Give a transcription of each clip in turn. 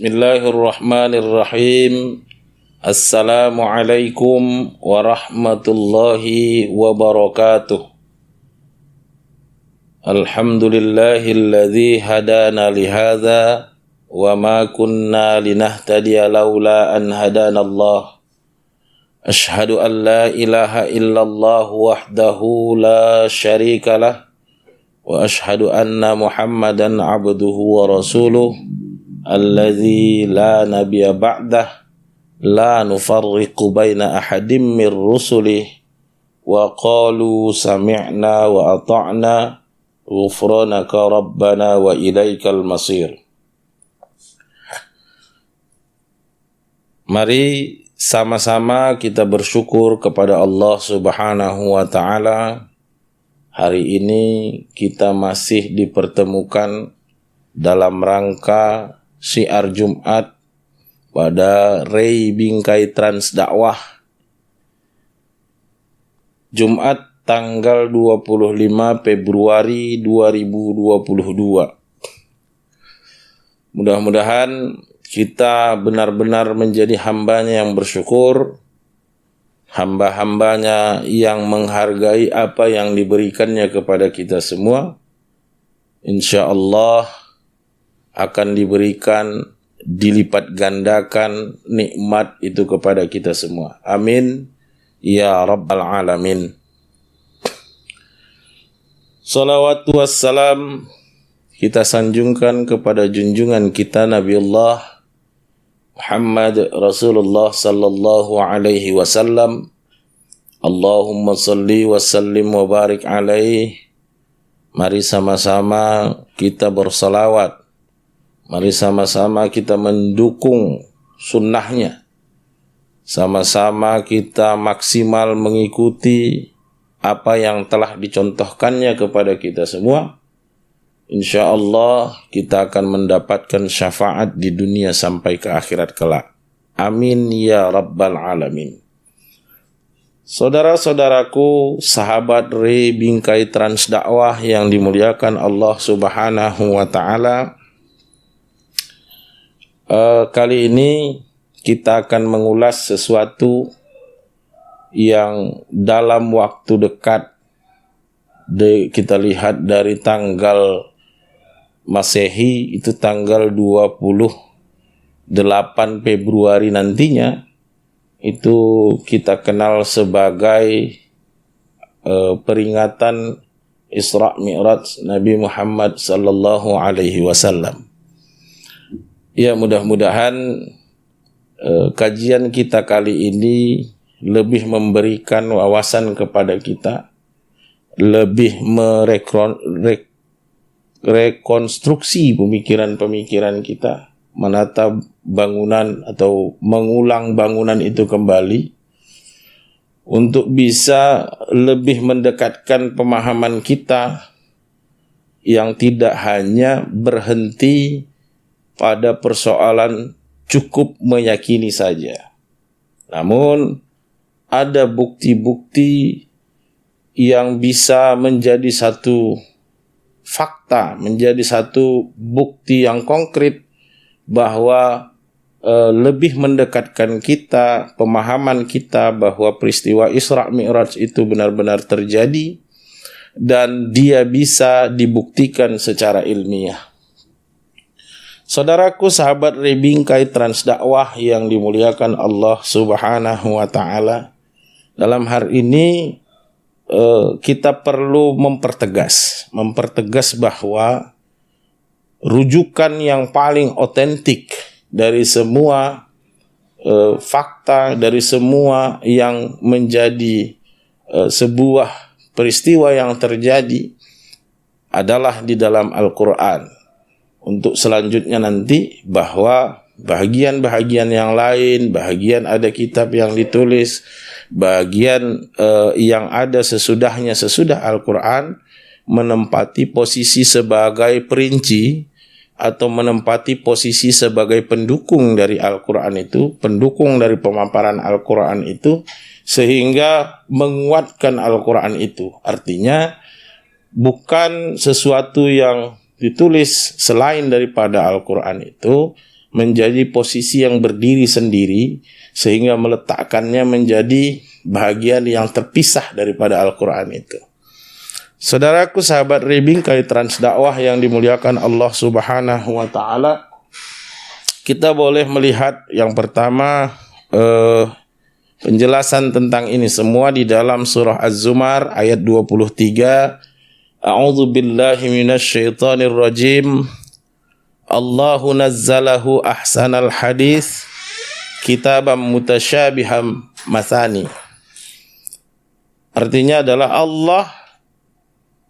Bismillahirrahmanirrahim. Assalamualaikum warahmatullahi wabarakatuh. Alhamdulillahilladzi hadana lihadza wa ma kunna linahtadiya laula an hadanallah. Ashhadu an la ilaha illallah wahdahu la syarikalah wa ashhadu anna Muhammadan abduhu wa rasuluh alladzi la nabiyya ba'dah la nufarriqu baina ahadim mir rusulih wa qalu sami'na wa ata'na ghufranaka rabbana wa ilaikal masir. Mari sama-sama kita bersyukur kepada Allah Subhanahu wa taala. Hari ini kita masih dipertemukan dalam rangka syiar Jumat pada Rei Bingkai Trans Dakwah Jumat tanggal 25 Februari 2022. Mudah-mudahan kita benar-benar menjadi hambanya yang bersyukur, hamba-hambanya yang menghargai apa yang diberikannya kepada kita semua. Insya Allah akan diberikan dilipat gandakan nikmat itu kepada kita semua. Amin ya rabbal alamin. Salawatu wassalam kita sanjungkan kepada junjungan kita Nabiullah Muhammad Rasulullah sallallahu alaihi wasallam. Allahumma salli wa sallim wa barik alaihi. Mari sama-sama kita bersalawat. Mari sama-sama kita mendukung sunnahnya. Sama-sama kita maksimal mengikuti apa yang telah dicontohkannya kepada kita semua. Insya Allah kita akan mendapatkan syafaat di dunia sampai ke akhirat kelak. Amin ya rabbal alamin. Saudara-saudaraku, sahabat Rei Bingkai Trans Dakwah yang dimuliakan Allah Subhanahu wa taala. Kali ini kita akan mengulas sesuatu yang dalam waktu dekat kita lihat dari tanggal Masehi itu tanggal 28 Februari nantinya itu kita kenal sebagai peringatan Isra Mi'raj Nabi Muhammad sallallahu alaihi wasallam. Ya, mudah-mudahan kajian kita kali ini lebih memberikan wawasan kepada kita, lebih merekonstruksi pemikiran-pemikiran kita, menata bangunan atau mengulang bangunan itu kembali untuk bisa lebih mendekatkan pemahaman kita yang tidak hanya berhenti pada persoalan cukup meyakini saja. Namun ada bukti-bukti yang bisa menjadi satu fakta, menjadi satu bukti yang konkret bahwa lebih mendekatkan kita, pemahaman kita bahwa peristiwa Isra Mi'raj itu benar-benar terjadi dan dia bisa dibuktikan secara ilmiah. Saudaraku, sahabat Rei Bingkai Trans Dakwah yang dimuliakan Allah Subhanahu wa taala, dalam hari ini kita perlu mempertegas bahwa rujukan yang paling otentik dari semua fakta, dari semua yang menjadi sebuah peristiwa yang terjadi adalah di dalam Al-Quran. Untuk selanjutnya nanti bahwa bahagian-bahagian yang lain, bahagian ada kitab yang ditulis, bagian yang ada sesudah Al-Quran menempati posisi sebagai perinci atau menempati posisi sebagai pendukung dari Al-Quran itu, pendukung dari pemaparan Al-Quran itu, sehingga menguatkan Al-Quran itu. Artinya bukan sesuatu yang ditulis selain daripada Al-Quran itu, menjadi posisi yang berdiri sendiri, sehingga meletakkannya menjadi bahagian yang terpisah daripada Al-Quran itu. Saudaraku sahabat Rebingkai Transdakwah yang dimuliakan Allah Subhanahu wa Ta'ala, kita boleh melihat yang pertama penjelasan tentang ini semua di dalam surah Az-Zumar ayat 23. A'udzu billahi minasy syaithanir rajim. Allahu nazzalahu ahsanal hadits kitaban mutasyabiham mathani. Artinya adalah Allah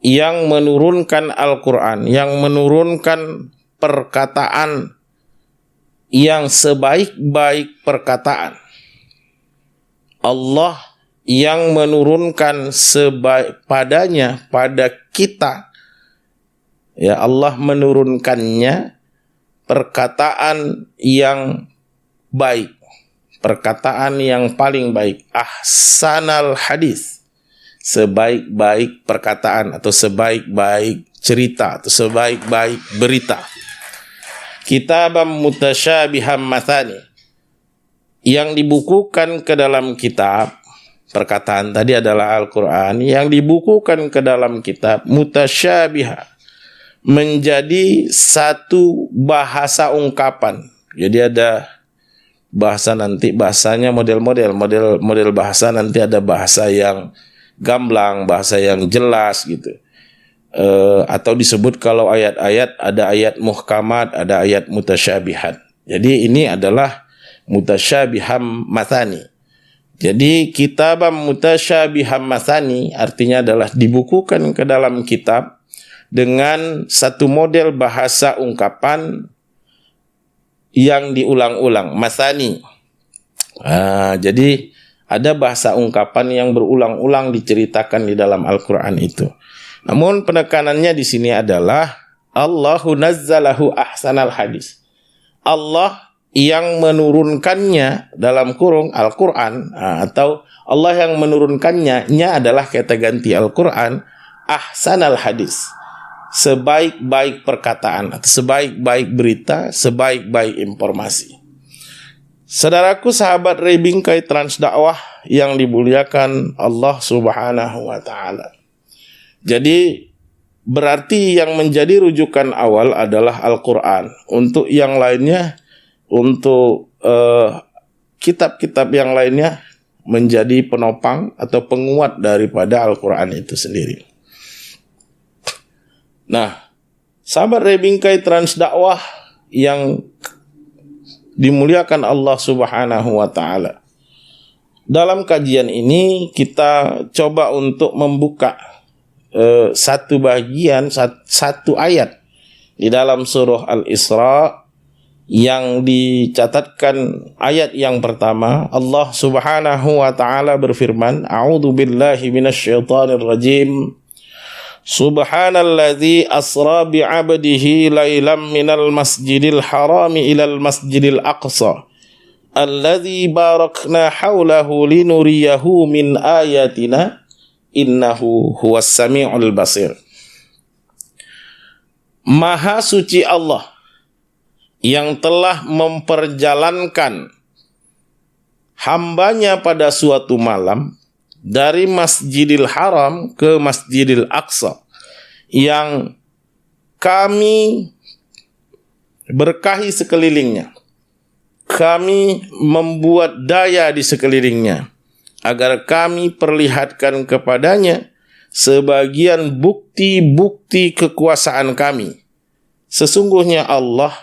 yang menurunkan Al-Quran, yang menurunkan perkataan yang sebaik-baik perkataan. Allah yang menurunkan padanya, pada kita, ya, Allah menurunkannya perkataan yang baik, perkataan yang paling baik, ahsanal hadis, sebaik-baik perkataan atau sebaik-baik cerita atau sebaik-baik berita. Kitabam mutasyabiham mathani, yang dibukukan ke dalam kitab, perkataan tadi adalah Al-Quran, yang dibukukan ke dalam kitab mutasyabihah, menjadi satu bahasa ungkapan. Jadi ada bahasa nanti, bahasanya model bahasa nanti, ada bahasa yang gamblang, bahasa yang jelas gitu. Atau disebut kalau ayat-ayat, ada ayat muhkamat, ada ayat mutasyabihat. Jadi ini adalah mutasyabiham mathani. Jadi kitabam mutasyabiham mathani artinya adalah dibukukan ke dalam kitab dengan satu model bahasa ungkapan yang diulang-ulang, mathani. Jadi ada bahasa ungkapan yang berulang-ulang diceritakan di dalam Al-Quran itu. Namun penekanannya di sini adalah Allahu nazzalahu ahsanal hadis. Allah yang menurunkannya, dalam kurung Al-Quran, atau Allah yang menurunkannya, nya adalah kata ganti Al-Quran, ahsanal hadis, sebaik-baik perkataan, atau sebaik-baik berita, sebaik-baik informasi. Saudaraku sahabat Rebingkai Transdakwah yang dimuliakan Allah Subhanahu wa Ta'ala. Jadi berarti yang menjadi rujukan awal adalah Al-Quran. Untuk yang lainnya, untuk kitab-kitab yang lainnya menjadi penopang atau penguat daripada Al-Quran itu sendiri. Nah, sahabat Rebingkai Transdakwah yang dimuliakan Allah Subhanahu wa Ta'ala, dalam kajian ini kita coba untuk membuka satu bagian, satu ayat di dalam surah Al-Isra yang dicatatkan ayat yang pertama. Allah Subhanahu wa Ta'ala berfirman, A'udzu billahi minasyaitonir rajim. Subhanalladzi asra bi'abdihi lailam minal masjidil harami ilal masjidil aqsa alladzi barakna haulahu linuriyahu min ayatina innahu huwas sami'ul basir. Maha suci Allah yang telah memperjalankan hambanya pada suatu malam dari Masjidil Haram ke Masjidil Aqsa, yang kami berkahi sekelilingnya, kami membuat daya di sekelilingnya, agar kami perlihatkan kepadanya sebagian bukti-bukti kekuasaan kami. Sesungguhnya Allah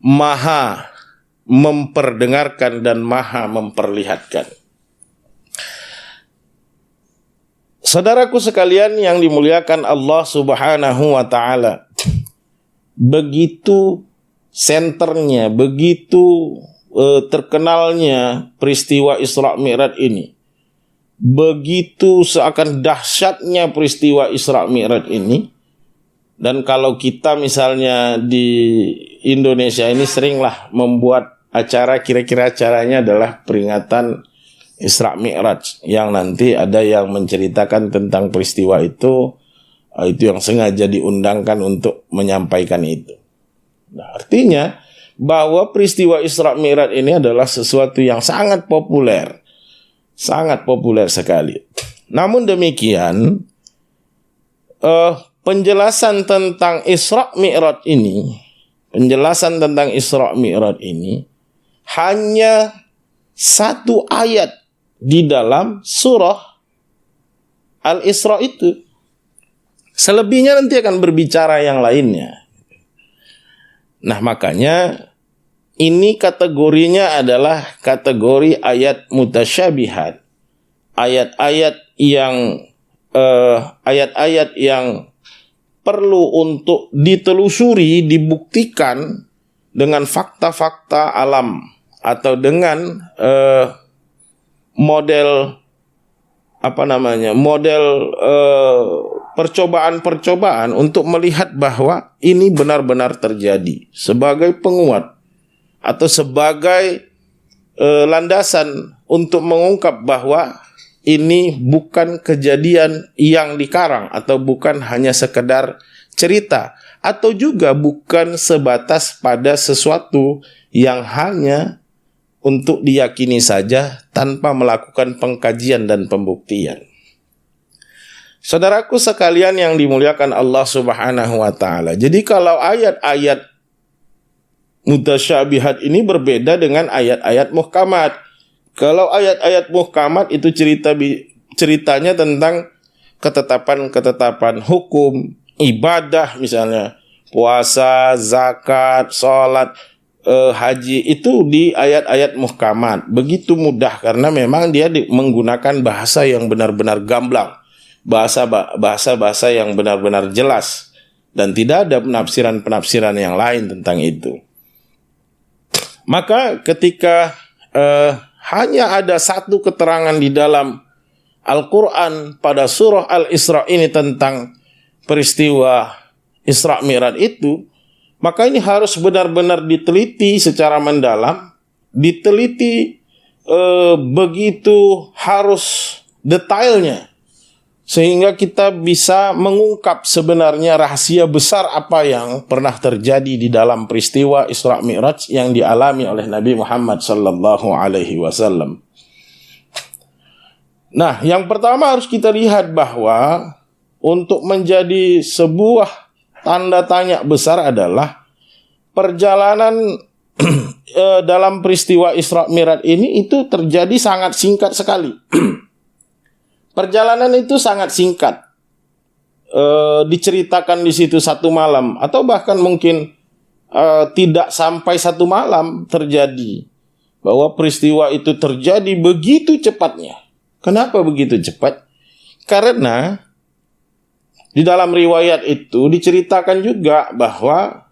Maha memperdengarkan dan Maha memperlihatkan. Saudaraku sekalian yang dimuliakan Allah Subhanahu wa Ta'ala, begitu senternya, begitu terkenalnya peristiwa Isra Mi'raj ini, begitu seakan dahsyatnya peristiwa Isra Mi'raj ini. Dan kalau kita misalnya di Indonesia ini seringlah membuat acara, kira-kira acaranya adalah peringatan Isra Mi'raj, yang nanti ada yang menceritakan tentang peristiwa itu yang sengaja diundangkan untuk menyampaikan itu. Nah, artinya bahwa peristiwa Isra Mi'raj ini adalah sesuatu yang sangat populer sekali. Namun demikian, penjelasan tentang Isra Mi'raj ini hanya satu ayat di dalam surah Al-Isra itu. Selebihnya nanti akan berbicara yang lainnya. Nah, makanya ini kategorinya adalah kategori ayat mutasyabihat. Ayat-ayat yang perlu untuk ditelusuri, dibuktikan dengan fakta-fakta alam atau dengan model percobaan-percobaan untuk melihat bahwa ini benar-benar terjadi sebagai penguat atau sebagai landasan untuk mengungkap bahwa ini bukan kejadian yang dikarang atau bukan hanya sekedar cerita atau juga bukan sebatas pada sesuatu yang hanya untuk diyakini saja tanpa melakukan pengkajian dan pembuktian. Saudaraku sekalian yang dimuliakan Allah Subhanahu wa taala. Jadi kalau ayat-ayat mutasyabihat ini berbeda dengan ayat-ayat muhkamat. Kalau ayat-ayat muhkamat itu ceritanya tentang ketetapan-ketetapan hukum, ibadah misalnya, puasa, zakat, sholat, haji, itu di ayat-ayat muhkamat. Begitu mudah karena memang dia menggunakan bahasa yang benar-benar gamblang. Bahasa yang benar-benar jelas dan tidak ada penafsiran-penafsiran yang lain tentang itu. Maka ketika hanya ada satu keterangan di dalam Al-Quran pada surah Al-Isra ini tentang peristiwa Isra Mi'raj itu, maka ini harus benar-benar diteliti secara mendalam, diteliti begitu harus detailnya, sehingga kita bisa mengungkap sebenarnya rahasia besar apa yang pernah terjadi di dalam peristiwa Isra Mi'raj yang dialami oleh Nabi Muhammad sallallahu alaihi wasallam. Nah, yang pertama harus kita lihat bahwa untuk menjadi sebuah tanda tanya besar adalah perjalanan dalam peristiwa Isra Mi'raj ini itu terjadi sangat singkat sekali. Perjalanan itu sangat singkat, diceritakan di situ satu malam atau bahkan mungkin tidak sampai satu malam terjadi, bahwa peristiwa itu terjadi begitu cepatnya. Kenapa begitu cepat? Karena di dalam riwayat itu diceritakan juga bahwa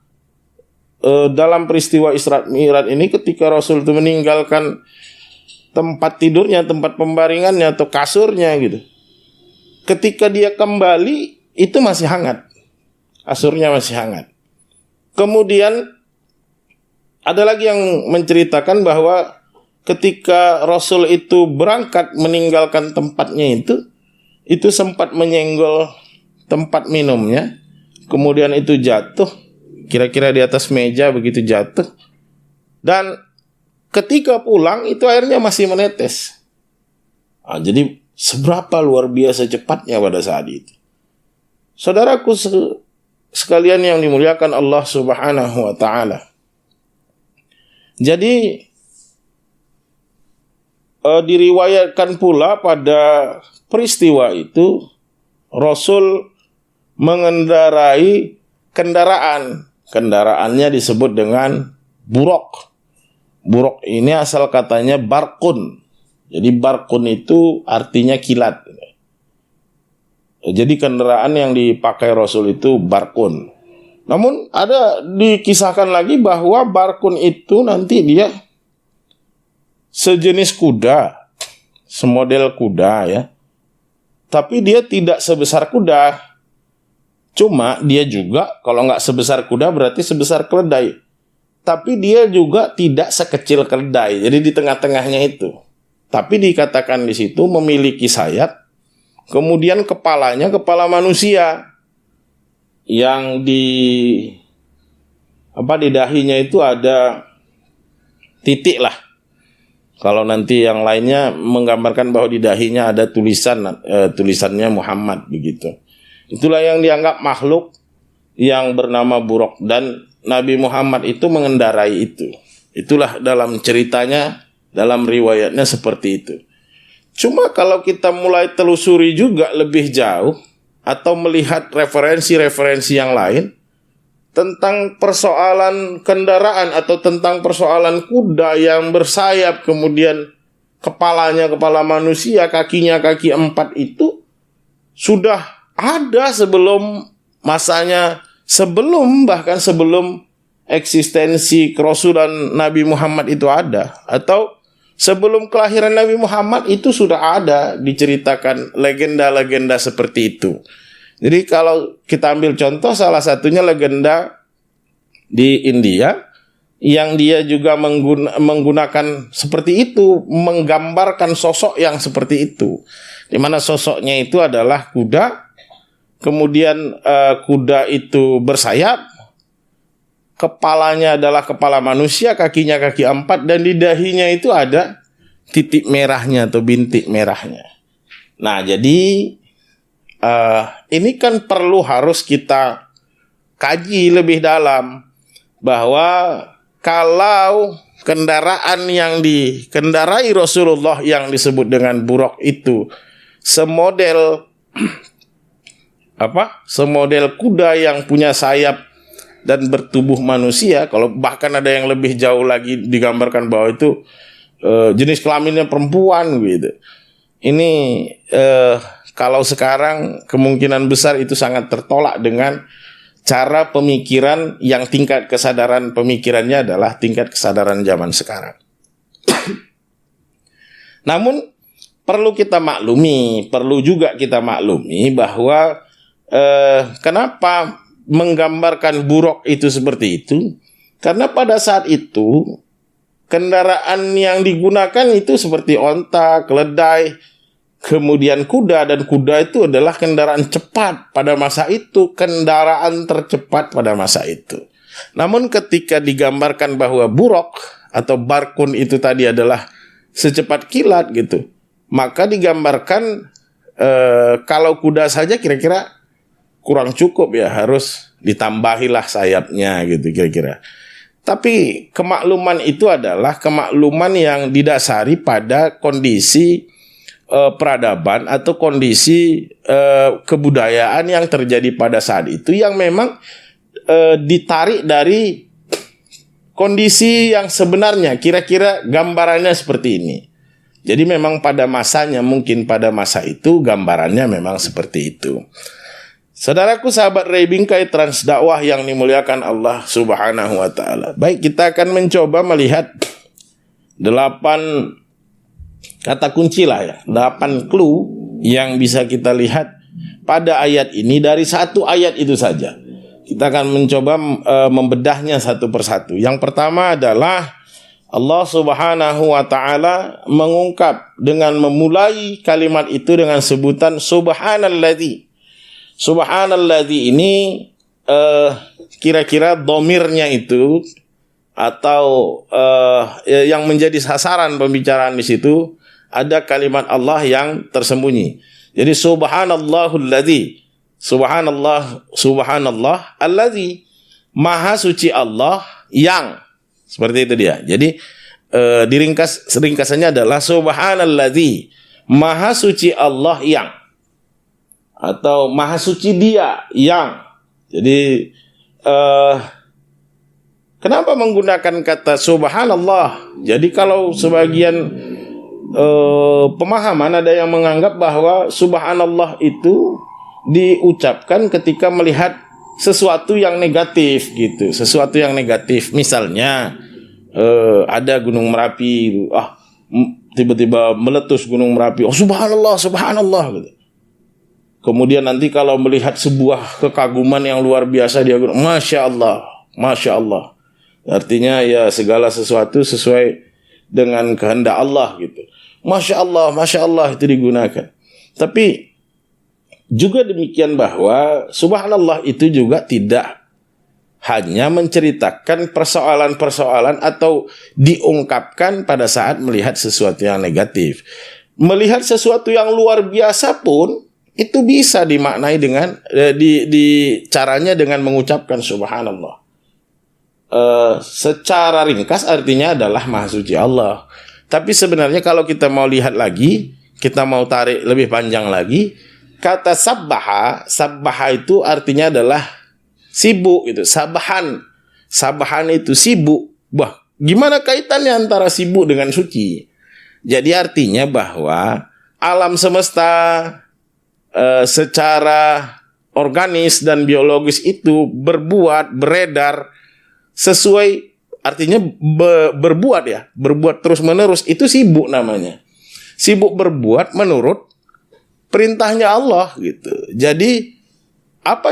dalam peristiwa Isra Mi'raj ini ketika Rasul itu meninggalkan tempat tidurnya, tempat pembaringannya atau kasurnya gitu. Ketika dia kembali itu masih hangat. Kasurnya masih hangat. Kemudian ada lagi yang menceritakan bahwa ketika Rasul itu berangkat meninggalkan tempatnya itu sempat menyenggol tempat minumnya. Kemudian itu jatuh, kira-kira di atas meja begitu jatuh. Dan ketika pulang itu airnya masih menetes. Jadi seberapa luar biasa cepatnya pada saat itu. Saudaraku sekalian yang dimuliakan Allah Subhanahu wa taala. Jadi diriwayatkan pula pada peristiwa itu Rasul mengendarai kendaraan. Kendaraannya disebut dengan buraq. Buraq ini asal katanya barkun. Jadi barkun itu artinya kilat. Jadi kendaraan yang dipakai Rasul itu barkun. Namun ada dikisahkan lagi bahwa barkun itu nanti dia sejenis kuda, semodel kuda ya. Tapi dia tidak sebesar kuda. Cuma dia juga kalau nggak sebesar kuda berarti sebesar keledai. Tapi dia juga tidak sekecil keledai. Jadi di tengah-tengahnya itu. Tapi dikatakan di situ memiliki sayap. Kemudian kepalanya kepala manusia yang di dahinya itu ada titik lah. Kalau nanti yang lainnya menggambarkan bahwa di dahinya ada tulisannya Muhammad begitu. Itulah yang dianggap makhluk yang bernama Buraq, dan Nabi Muhammad itu mengendarai itu. Itulah dalam ceritanya, dalam riwayatnya seperti itu. Cuma kalau kita mulai telusuri juga lebih jauh atau melihat referensi-referensi yang lain tentang persoalan kendaraan atau tentang persoalan kuda yang bersayap, kemudian kepalanya kepala manusia, kakinya kaki 4, itu sudah ada sebelum masanya, bahkan sebelum eksistensi kerasulan Nabi Muhammad itu ada, atau sebelum kelahiran Nabi Muhammad itu sudah ada diceritakan legenda-legenda seperti itu. Jadi kalau kita ambil contoh, salah satunya legenda di India yang dia juga menggunakan seperti itu, menggambarkan sosok yang seperti itu, di mana sosoknya itu adalah kuda, kemudian kuda itu bersayap, kepalanya adalah kepala manusia, kakinya kaki 4, dan di dahinya itu ada titik merahnya atau bintik merahnya. Nah, jadi ini kan harus kita kaji lebih dalam, bahwa kalau kendaraan yang dikendarai Rasulullah yang disebut dengan Buraq itu semodel kuda yang punya sayap dan bertubuh manusia, kalau bahkan ada yang lebih jauh lagi digambarkan bahwa itu jenis kelaminnya perempuan gitu. Ini kalau sekarang kemungkinan besar itu sangat tertolak dengan cara pemikiran yang tingkat kesadaran pemikirannya adalah tingkat kesadaran zaman sekarang. Namun perlu juga kita maklumi bahwa kenapa menggambarkan Buraq itu seperti itu? Karena pada saat itu kendaraan yang digunakan itu seperti onta, keledai, kemudian kuda, dan kuda itu adalah kendaraan cepat pada masa itu, kendaraan tercepat pada masa itu. Namun ketika digambarkan bahwa Buraq atau Barkun itu tadi adalah secepat kilat gitu, maka digambarkan kalau kuda saja kira-kira kurang cukup ya, harus ditambahilah sayapnya gitu kira-kira. Tapi kemakluman itu adalah kemakluman yang didasari pada kondisi peradaban atau kondisi kebudayaan yang terjadi pada saat itu, yang memang ditarik dari kondisi yang sebenarnya, kira-kira gambarannya seperti ini. Jadi memang pada masanya, mungkin pada masa itu gambarannya memang seperti itu. Saudaraku, sahabat Ray Bingkai Trans Dakwah yang dimuliakan Allah Subhanahu wa taala. Baik, kita akan mencoba melihat 8 kata kunci lah ya, 8 clue yang bisa kita lihat pada ayat ini dari satu ayat itu saja. Kita akan mencoba membedahnya satu persatu. Yang pertama adalah Allah Subhanahu wa taala mengungkap dengan memulai kalimat itu dengan sebutan subhanalladzi. Subhanalladzi ini kira-kira dhamirnya itu atau yang menjadi sasaran pembicaraan di situ ada kalimat Allah yang tersembunyi. Jadi subhanallahulladzi, subhanallah alladzi, maha suci Allah yang, seperti itu dia. Jadi ringkasannya adalah subhanalladzi, maha suci Allah yang, atau maha suci dia yang. Jadi kenapa menggunakan kata subhanallah? Jadi kalau sebagian pemahaman ada yang menganggap bahwa subhanallah itu diucapkan ketika melihat sesuatu yang negatif gitu, sesuatu yang negatif. Misalnya ada Gunung Merapi, tiba-tiba meletus Gunung Merapi, oh subhanallah, subhanallah gitu. Kemudian nanti kalau melihat sebuah kekaguman yang luar biasa, dia bilang masya Allah, masya Allah. Artinya ya segala sesuatu sesuai dengan kehendak Allah gitu. Masya Allah itu digunakan. Tapi juga demikian bahwa subhanallah itu juga tidak hanya menceritakan persoalan-persoalan atau diungkapkan pada saat melihat sesuatu yang negatif. Melihat sesuatu yang luar biasa pun itu bisa dimaknai dengan caranya dengan mengucapkan subhanallah. Secara ringkas artinya adalah Maha Suci Allah. Tapi sebenarnya kalau kita mau lihat lagi, kita mau tarik lebih panjang lagi, kata sabbaha itu artinya adalah sibuk itu. Sabahan itu sibuk. Wah, gimana kaitannya antara sibuk dengan suci? Jadi artinya bahwa alam semesta secara organis dan biologis itu beredar sesuai, artinya berbuat ya, berbuat terus menerus, itu sibuk namanya. Sibuk berbuat menurut perintahnya Allah gitu. Jadi apa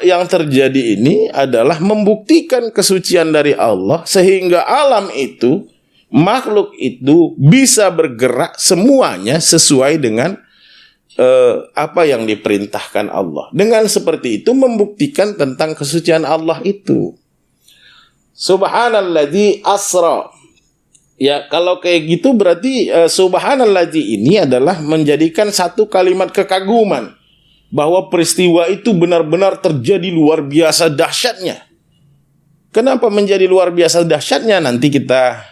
yang terjadi ini adalah membuktikan kesucian dari Allah sehingga alam itu, makhluk itu bisa bergerak semuanya sesuai dengan apa yang diperintahkan Allah. Dengan seperti itu membuktikan tentang kesucian Allah itu. Subhanalladzi asra. Ya, kalau kayak gitu berarti subhanalladzi ini adalah menjadikan satu kalimat kekaguman bahwa peristiwa itu benar-benar terjadi luar biasa dahsyatnya. Kenapa menjadi luar biasa dahsyatnya? Nanti kita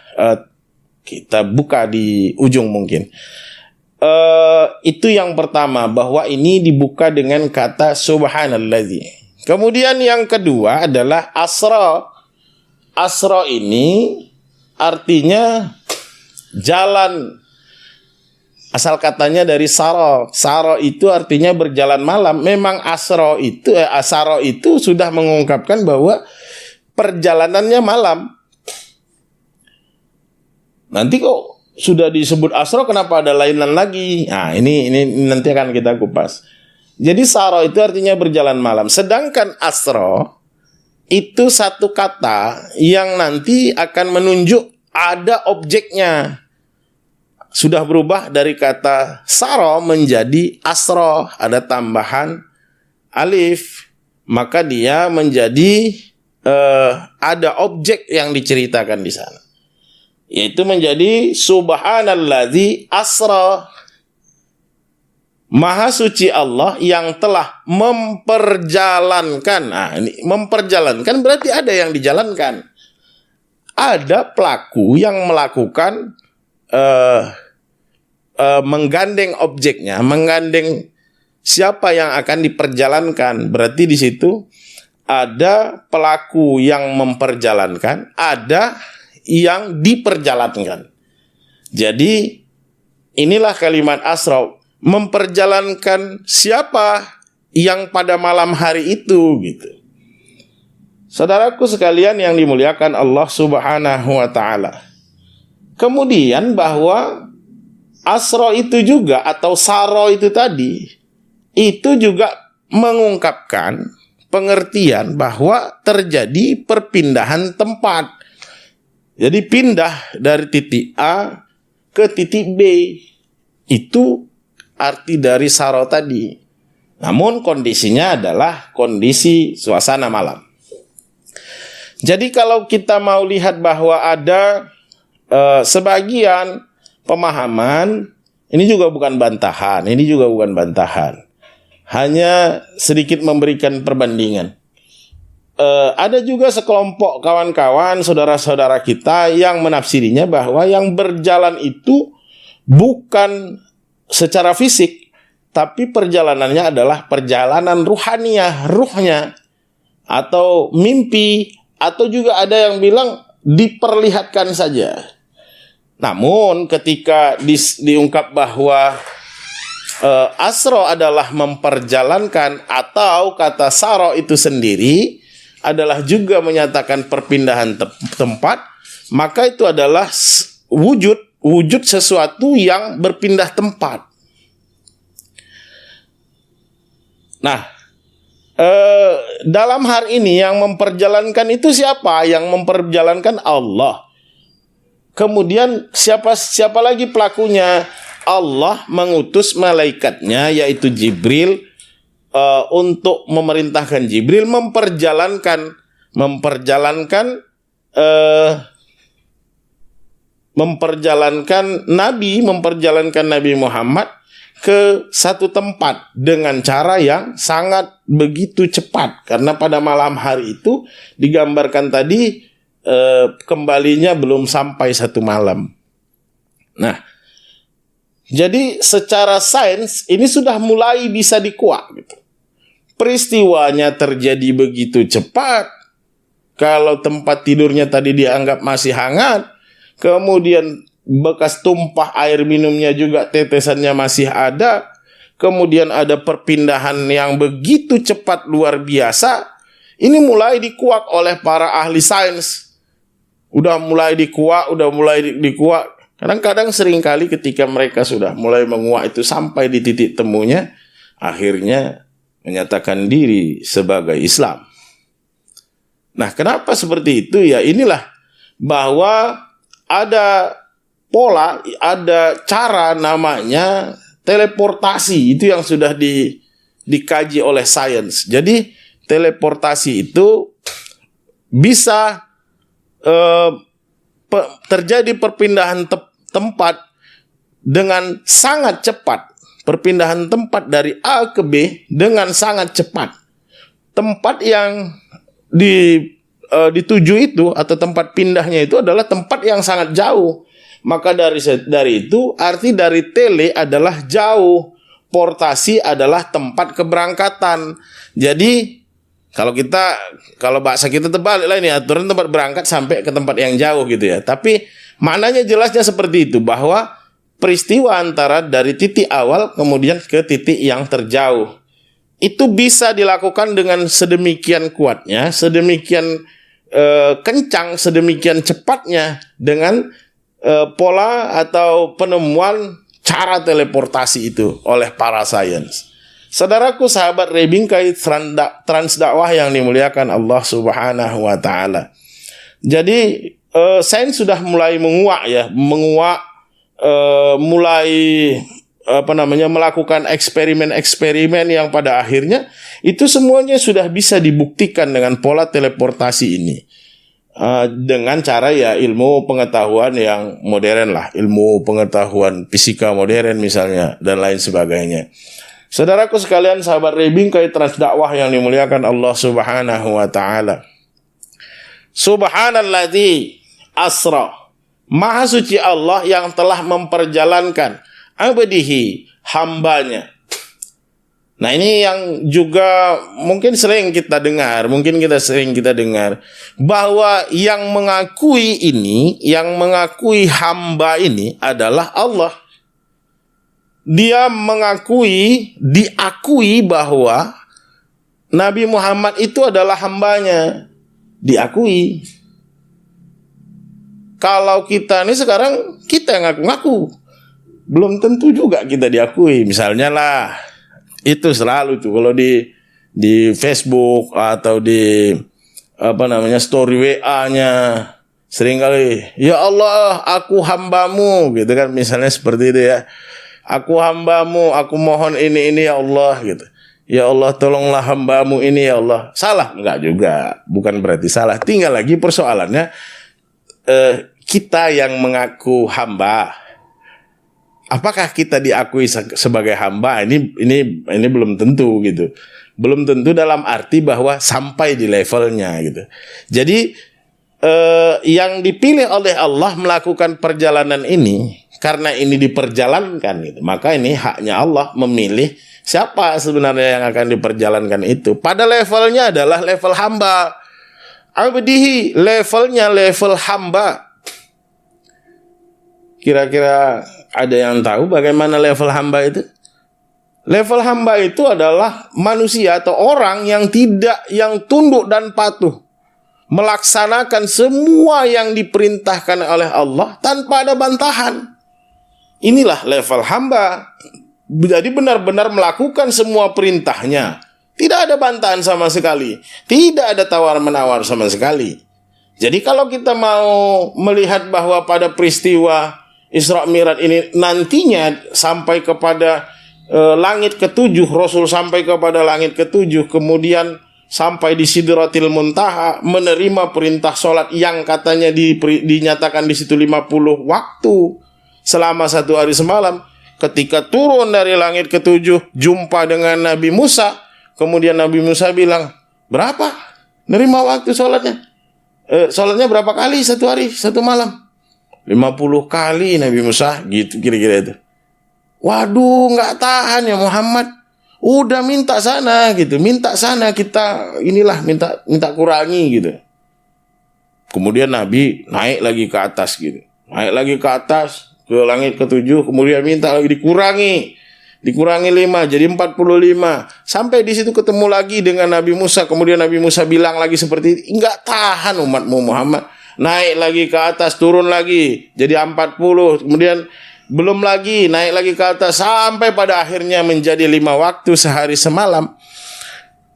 buka di ujung mungkin. Itu yang pertama, bahwa ini dibuka dengan kata subhanalladzi. Kemudian yang kedua adalah asra. Asra ini artinya jalan. Asal katanya dari saro. Saro itu artinya berjalan malam. Memang asro itu sudah mengungkapkan bahwa perjalanannya malam. Nanti kok sudah disebut asro, kenapa ada lainan lagi? Nah, ini nanti akan kita kupas. Jadi saro itu artinya berjalan malam. Sedangkan asro itu satu kata yang nanti akan menunjuk ada objeknya. Sudah berubah dari kata saro menjadi asro, ada tambahan alif, maka dia menjadi ada objek yang diceritakan di sana, yaitu menjadi subhanalladzi asra. Maha suci Allah yang telah memperjalankan. Nah, ini memperjalankan berarti ada yang dijalankan. Ada pelaku yang melakukan menggandeng objeknya, menggandeng siapa yang akan diperjalankan. Berarti di situ ada pelaku yang memperjalankan, ada yang diperjalankan. Jadi inilah kalimat asra, memperjalankan siapa yang pada malam hari itu gitu. Saudaraku sekalian yang dimuliakan Allah Subhanahu wa taala. Kemudian bahwa asro itu juga atau saro itu tadi itu juga mengungkapkan pengertian bahwa terjadi perpindahan tempat. Jadi pindah dari titik A ke titik B. Itu arti dari saro tadi. Namun kondisinya adalah kondisi suasana malam. Jadi kalau kita mau lihat bahwa ada sebagian pemahaman, ini juga bukan bantahan, hanya sedikit memberikan perbandingan. Ada juga sekelompok kawan-kawan, saudara-saudara kita yang menafsirinya bahwa yang berjalan itu bukan secara fisik, tapi perjalanannya adalah perjalanan ruhaniyah, ruhnya, atau mimpi, atau juga ada yang bilang diperlihatkan saja. Namun ketika diungkap bahwa asro adalah memperjalankan, atau kata saro itu sendiri adalah juga menyatakan perpindahan tempat, maka itu adalah wujud sesuatu yang berpindah tempat. Nah, dalam hal ini yang memperjalankan itu siapa? Yang memperjalankan Allah. Kemudian siapa lagi pelakunya? Allah mengutus malaikatnya yaitu Jibril untuk memerintahkan Jibril memperjalankan memperjalankan Nabi Muhammad ke satu tempat dengan cara yang sangat begitu cepat, karena pada malam hari itu digambarkan tadi kembalinya belum sampai satu malam. Nah, jadi secara sains ini sudah mulai bisa dikuak gitu. Peristiwanya terjadi begitu cepat. Kalau tempat tidurnya tadi dianggap masih hangat, kemudian bekas tumpah air minumnya juga tetesannya masih ada, kemudian ada perpindahan yang begitu cepat luar biasa. Ini mulai dikuak oleh para ahli sains. Udah mulai dikuak. Kadang-kadang seringkali ketika mereka sudah mulai menguak itu sampai di titik temunya, akhirnya menyatakan diri sebagai Islam. Nah, kenapa seperti itu? Ya inilah, bahwa ada pola, ada cara namanya teleportasi, itu yang sudah dikaji oleh sains. Jadi teleportasi itu bisa terjadi perpindahan tempat dengan sangat cepat. Perpindahan tempat dari A ke B dengan sangat cepat. Tempat yang dituju itu atau tempat pindahnya itu adalah tempat yang sangat jauh. Maka dari itu arti dari tele adalah jauh, portasi adalah tempat keberangkatan. Jadi kalau bahasa kita terbalik lah ini, aturan tempat berangkat sampai ke tempat yang jauh gitu ya. Tapi maknanya jelasnya seperti itu, bahwa peristiwa antara dari titik awal kemudian ke titik yang terjauh itu bisa dilakukan dengan sedemikian kuatnya, sedemikian kencang, sedemikian cepatnya dengan pola atau penemuan cara teleportasi itu oleh para sains. Saudaraku, sahabat Rebingkai Transdakwah yang dimuliakan Allah Subhanahu wa taala. Jadi sains sudah mulai menguak mulai melakukan eksperimen-eksperimen yang pada akhirnya itu semuanya sudah bisa dibuktikan dengan pola teleportasi ini. Dengan cara ya ilmu pengetahuan yang modern lah, ilmu pengetahuan fisika modern misalnya dan lain sebagainya. Saudaraku sekalian, sahabat Rebingkai Transdakwah yang dimuliakan Allah Subhanahu wa taala. Subhanalladzi asra, Maha suci Allah yang telah memperjalankan abdihi, hambanya. Nah, ini yang juga mungkin sering kita dengar, bahwa yang mengakui hamba ini adalah Allah. Dia diakui bahwa Nabi Muhammad itu adalah hambanya, diakui. Kalau kita ini sekarang, kita yang ngaku-ngaku, belum tentu juga kita diakui. Misalnya lah, itu selalu tuh kalau di Facebook atau di story WA-nya seringkali, ya Allah, aku hambamu, gitu kan, misalnya seperti itu ya. Aku hambamu, aku mohon ini ya Allah, gitu. Ya Allah, tolonglah hambamu ini ya Allah. Salah? Enggak juga, bukan berarti salah. Tinggal lagi persoalannya, kita yang mengaku hamba, apakah kita diakui sebagai hamba? Ini belum tentu gitu. Belum tentu dalam arti bahwa sampai di levelnya gitu. Jadi yang dipilih oleh Allah melakukan perjalanan ini, karena ini diperjalankan gitu, maka ini haknya Allah memilih siapa sebenarnya yang akan diperjalankan itu. Pada levelnya adalah level hamba. Abdihi, levelnya level hamba. Kira-kira ada yang tahu bagaimana level hamba itu? Level hamba itu adalah manusia atau orang yang tunduk dan patuh, melaksanakan semua yang diperintahkan oleh Allah tanpa ada bantahan. Inilah level hamba. Jadi benar-benar melakukan semua perintahnya, tidak ada bantahan sama sekali, tidak ada tawar-menawar sama sekali. Jadi kalau kita mau melihat bahwa pada peristiwa Isra Mi'raj ini nantinya sampai kepada langit ketujuh, Rasul sampai kepada langit ketujuh, kemudian sampai di Sidratil Muntaha, menerima perintah sholat yang katanya dinyatakan di situ 50 waktu selama 1 hari semalam. Ketika turun dari langit ke-7, jumpa dengan Nabi Musa, kemudian Nabi Musa bilang, berapa? Nerima waktu sholatnya? Sholatnya berapa kali 1 hari, 1 malam? 50 kali Nabi Musa, gitu kira-kira itu. Waduh, nggak tahan ya Muhammad. Udah minta sana gitu, minta sana kita inilah minta kurangi gitu. Kemudian Nabi naik lagi ke atas gitu, naik lagi ke atas ke langit ke-7, kemudian minta lagi dikurangi 5 jadi 45. Sampai di situ ketemu lagi dengan Nabi Musa. Kemudian Nabi Musa bilang lagi seperti ini, enggak tahan umatmu Muhammad. Naik lagi ke atas, turun lagi jadi 40. Kemudian belum lagi naik lagi ke atas sampai pada akhirnya menjadi 5 waktu sehari semalam.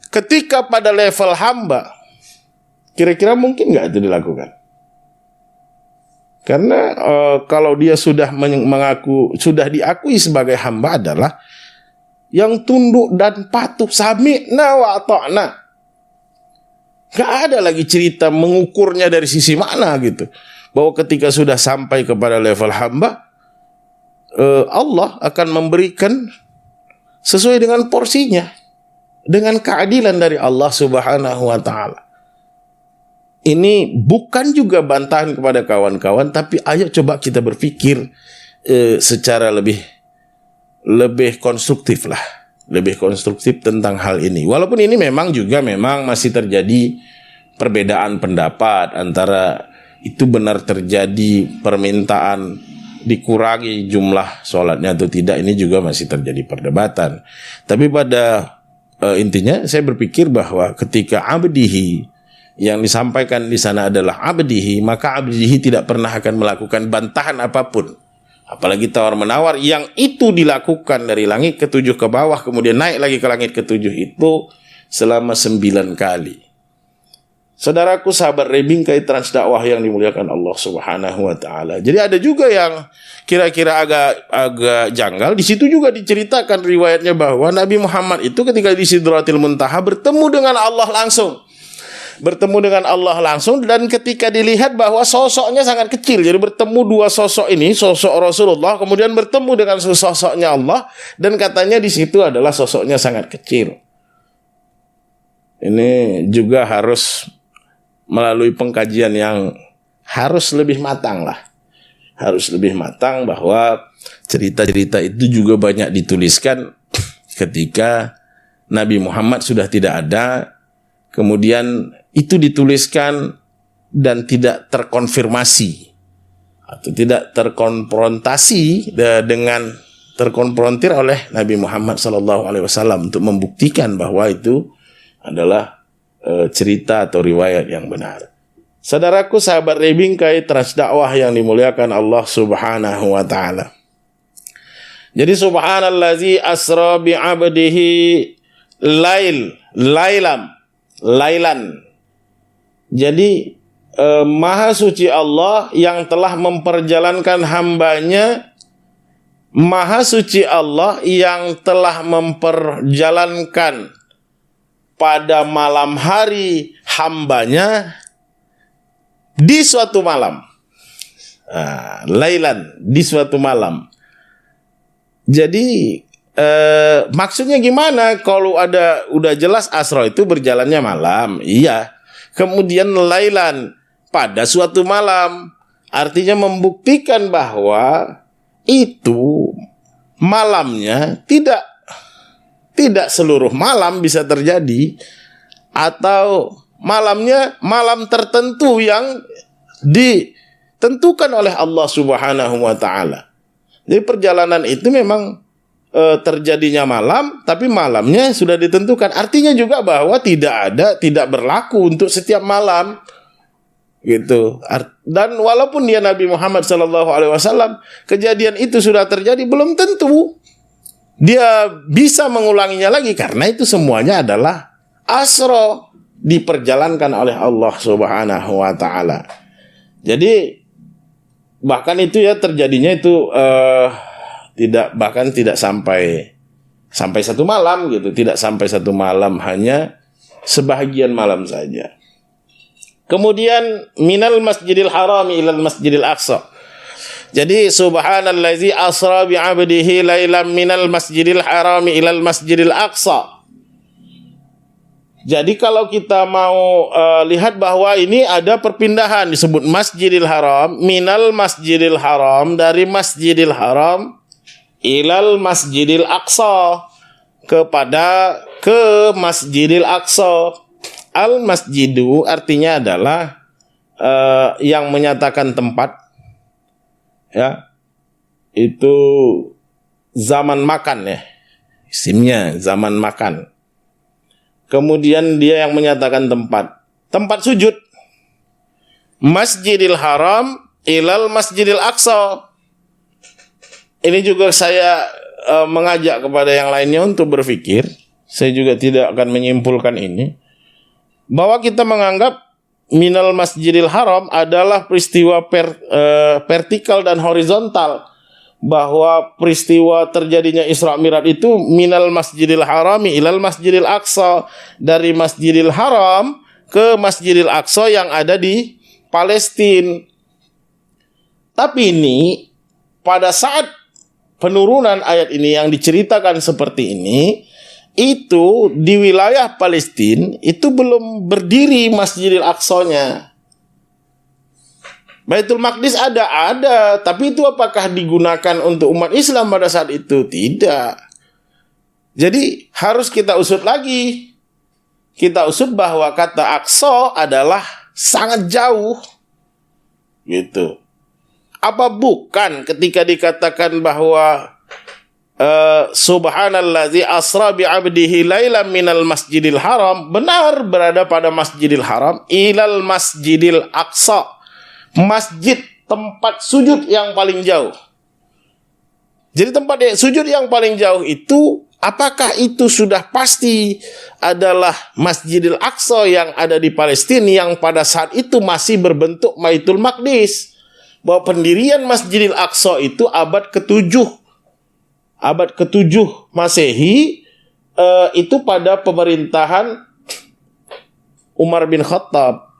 Ketika pada level hamba, kira-kira mungkin enggak itu dilakukan? Karena kalau dia sudah sudah diakui sebagai hamba adalah yang tunduk dan patuh, sami'na wa ata'na. Gak ada lagi cerita mengukurnya dari sisi mana gitu. Bahwa ketika sudah sampai kepada level hamba, Allah akan memberikan sesuai dengan porsinya, dengan keadilan dari Allah Subhanahu wa ta'ala. Ini bukan juga bantahan kepada kawan-kawan, tapi ayo coba kita berpikir secara lebih konstruktif lah, lebih konstruktif tentang hal ini. Walaupun ini memang masih terjadi perbedaan pendapat antara itu benar terjadi permintaan dikurangi jumlah sholatnya atau tidak, ini juga masih terjadi perdebatan. Tapi pada intinya saya berpikir bahwa ketika abdihi yang disampaikan di sana adalah abdihi, maka abdihi tidak pernah akan melakukan bantahan apapun. Apalagi tawar-menawar yang itu dilakukan dari langit ke-7 ke bawah, kemudian naik lagi ke langit ke-7 itu selama 9 kali. Saudaraku sahabat Rebingkai Transdakwah yang dimuliakan Allah Subhanahu wa taala. Jadi ada juga yang kira-kira agak janggal. Di situ juga diceritakan riwayatnya bahwa Nabi Muhammad itu ketika di Sidratil Muntaha bertemu dengan Allah langsung. Dan ketika dilihat bahwa sosoknya sangat kecil. Jadi bertemu dua sosok ini, sosok Rasulullah kemudian bertemu dengan sosoknya Allah, dan katanya di situ adalah sosoknya sangat kecil. Ini juga harus melalui pengkajian yang harus lebih matang lah. Harus lebih matang bahwa cerita-cerita itu juga banyak dituliskan ketika Nabi Muhammad sudah tidak ada. Kemudian itu dituliskan dan tidak terkonfirmasi atau tidak terkonfrontasi dengan terkonfrontir oleh Nabi Muhammad SAW untuk membuktikan bahwa itu adalah cerita atau riwayat yang benar. Saudaraku sahabat Rebingkai Transdakwah yang dimuliakan Allah Subhanahu wa taala. Jadi subhanallazi asra bi 'abdihi lailan. Jadi maha suci Allah yang telah memperjalankan hambanya, maha suci Allah yang telah memperjalankan pada malam hari hambanya di suatu malam. Lailan, di suatu malam. Jadi maksudnya gimana? Kalau udah jelas asra itu berjalannya malam, iya. Kemudian lailan, pada suatu malam, artinya membuktikan bahwa itu malamnya tidak seluruh malam bisa terjadi, atau malamnya malam tertentu yang ditentukan oleh Allah Subhanahu wa taala. Jadi perjalanan itu memang terjadinya malam, tapi malamnya sudah ditentukan. Artinya juga bahwa tidak berlaku untuk setiap malam gitu. Dan walaupun dia Nabi Muhammad SAW, kejadian itu sudah terjadi, belum tentu dia bisa mengulanginya lagi, karena itu semuanya adalah asra, diperjalankan oleh Allah Subhanahu wa taala. Jadi bahkan itu ya terjadinya itu tidak sampai satu malam gitu, tidak sampai satu malam, hanya sebahagian malam saja. Kemudian minal masjidil harami ilal masjidil aqsa. Jadi subhanallazi asra bi 'abdihi lailan minal masjidil harami ilal masjidil aqsa. Jadi kalau kita mau lihat bahwa ini ada perpindahan disebut Masjidil Haram, minal Masjidil Haram, dari Masjidil Haram ilal Masjidil Aqsa, ke Masjidil Aqsa. Al Masjidu artinya adalah yang menyatakan tempat, ya, itu zaman makan, ya, isimnya zaman makan. Kemudian dia yang menyatakan tempat sujud. Masjidil Haram ilal Masjidil Aqsa. Ini juga saya mengajak kepada yang lainnya untuk berpikir. Saya juga tidak akan menyimpulkan ini, bahwa kita menganggap minal Masjidil Haram adalah peristiwa vertikal dan horizontal, bahwa peristiwa terjadinya Isra Mi'raj itu minal Masjidil Harami ilal Masjidil Aqsa, dari Masjidil Haram ke Masjidil Aqsa yang ada di Palestina. Tapi ini pada saat penurunan ayat ini yang diceritakan seperti ini, itu di wilayah Palestina itu belum berdiri Masjidil Aqsa-nya. Baitul Maqdis ada, tapi itu apakah digunakan untuk umat Islam pada saat itu? Tidak. Jadi harus kita usut lagi. Kita usut bahwa kata Aqsa adalah sangat jauh. Gitu. Apa bukan ketika dikatakan bahwa subhanallazi asra bi 'abdihi lailan minal masjidil haram, benar berada pada Masjidil Haram ilal Masjidil Aqsa. Masjid, tempat sujud yang paling jauh. Jadi tempat sujud yang paling jauh itu, apakah itu sudah pasti adalah Masjidil Aqsa yang ada di Palestina, yang pada saat itu masih berbentuk Baitul Maqdis? Bahwa pendirian Masjidil Aqsa itu abad ke-7 Masehi, itu pada pemerintahan Umar bin Khattab.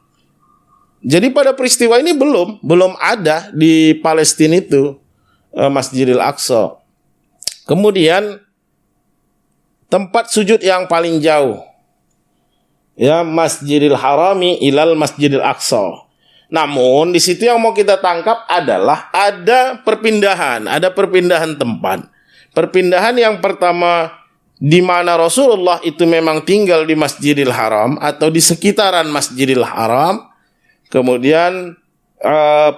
Jadi pada peristiwa ini belum ada di Palestina itu Masjidil Aqsa. Kemudian tempat sujud yang paling jauh, ya, Masjidil Harami ilal Masjidil Aqsa. Namun di situ yang mau kita tangkap adalah ada perpindahan tempat. Perpindahan yang pertama, di mana Rasulullah itu memang tinggal di Masjidil Haram atau di sekitaran Masjidil Haram. Kemudian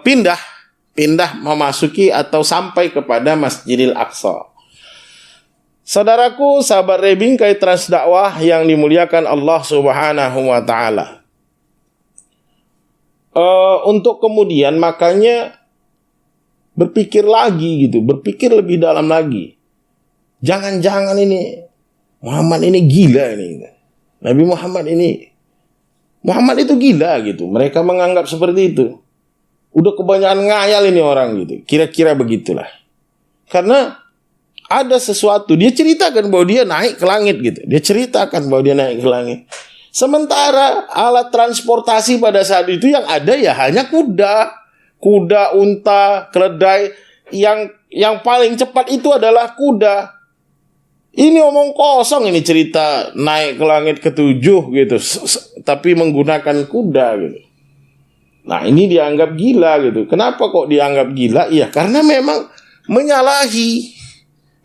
pindah memasuki atau sampai kepada Masjidil Aqsa. Saudaraku, sahabat Rebingkai Transdakwah yang dimuliakan Allah Subhanahu wa taala. Untuk kemudian makanya berpikir lagi gitu, berpikir lebih dalam lagi. Jangan-jangan ini Muhammad ini gila ini. Nabi Muhammad itu gila gitu. Mereka menganggap seperti itu. Udah kebanyakan ngayal ini orang gitu. Kira-kira begitulah. Karena ada sesuatu. Dia ceritakan bahwa dia naik ke langit gitu. Sementara alat transportasi pada saat itu yang ada ya hanya kuda, unta, keledai. Yang paling cepat itu adalah kuda. Ini omong kosong, ini cerita naik ke langit ke-7 gitu, tapi menggunakan kuda gitu. Nah, ini dianggap gila gitu. Kenapa kok dianggap gila? Iya, karena memang menyalahi.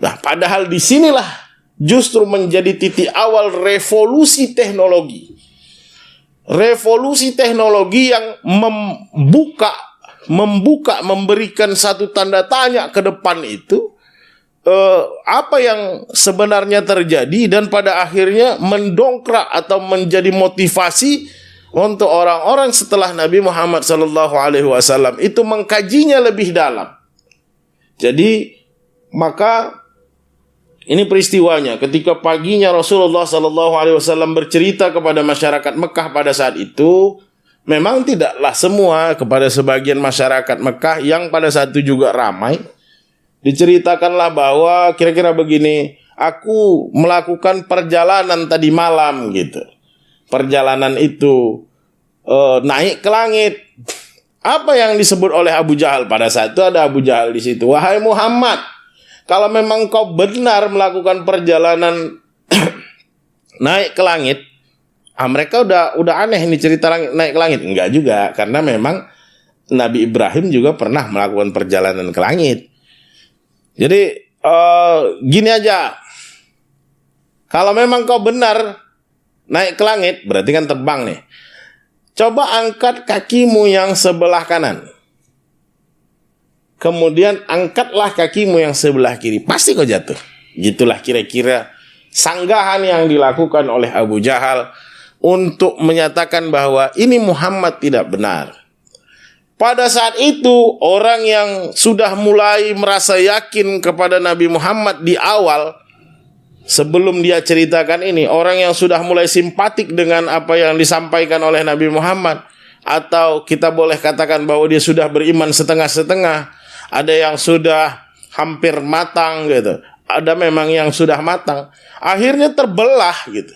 Nah, padahal disinilah justru menjadi titik awal revolusi teknologi. Revolusi teknologi yang memberikan satu tanda tanya ke depan itu. Apa yang sebenarnya terjadi, dan pada akhirnya mendongkrak atau menjadi motivasi untuk orang-orang setelah Nabi Muhammad SAW itu mengkajinya lebih dalam. Jadi maka ini peristiwanya ketika paginya Rasulullah SAW bercerita kepada masyarakat Mekah pada saat itu. Memang tidaklah semua, kepada sebagian masyarakat Mekah yang pada saat itu juga ramai. Diceritakanlah bahwa kira-kira begini, aku melakukan perjalanan tadi malam gitu. perjalanan itu naik ke langit. Apa yang disebut oleh Abu Jahal? Pada saat itu ada Abu Jahal di situ. Wahai Muhammad, kalau memang kau benar melakukan perjalanan naik ke langit, mereka udah aneh ini cerita naik ke langit. Enggak juga, karena memang Nabi Ibrahim juga pernah melakukan perjalanan ke langit. Jadi gini aja, kalau memang kau benar naik ke langit, berarti kan terbang nih. Coba angkat kakimu yang sebelah kanan. Kemudian angkatlah kakimu yang sebelah kiri. Pasti kau jatuh. Gitulah kira-kira sanggahan yang dilakukan oleh Abu Jahal untuk menyatakan bahwa ini Muhammad tidak benar. Pada saat itu, orang yang sudah mulai merasa yakin kepada Nabi Muhammad di awal, sebelum dia ceritakan ini, orang yang sudah mulai simpatik dengan apa yang disampaikan oleh Nabi Muhammad, atau kita boleh katakan bahwa dia sudah beriman setengah-setengah, ada yang sudah hampir matang gitu, ada memang yang sudah matang, akhirnya terbelah gitu.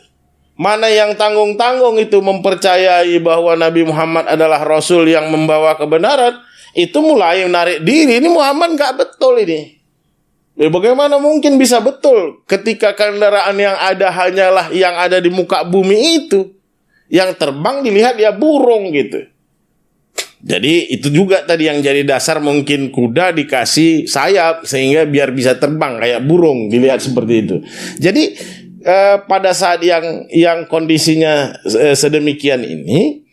Mana yang tanggung-tanggung itu mempercayai bahwa Nabi Muhammad adalah Rasul yang membawa kebenaran, itu mulai menarik diri. Ini Muhammad gak betul ini. Bagaimana mungkin bisa betul ketika kendaraan yang ada hanyalah yang ada di muka bumi itu. Yang terbang dilihat ya burung gitu. Jadi itu juga tadi yang jadi dasar, mungkin kuda dikasih sayap sehingga biar bisa terbang kayak burung, dilihat seperti itu. Jadi pada saat yang kondisinya sedemikian ini,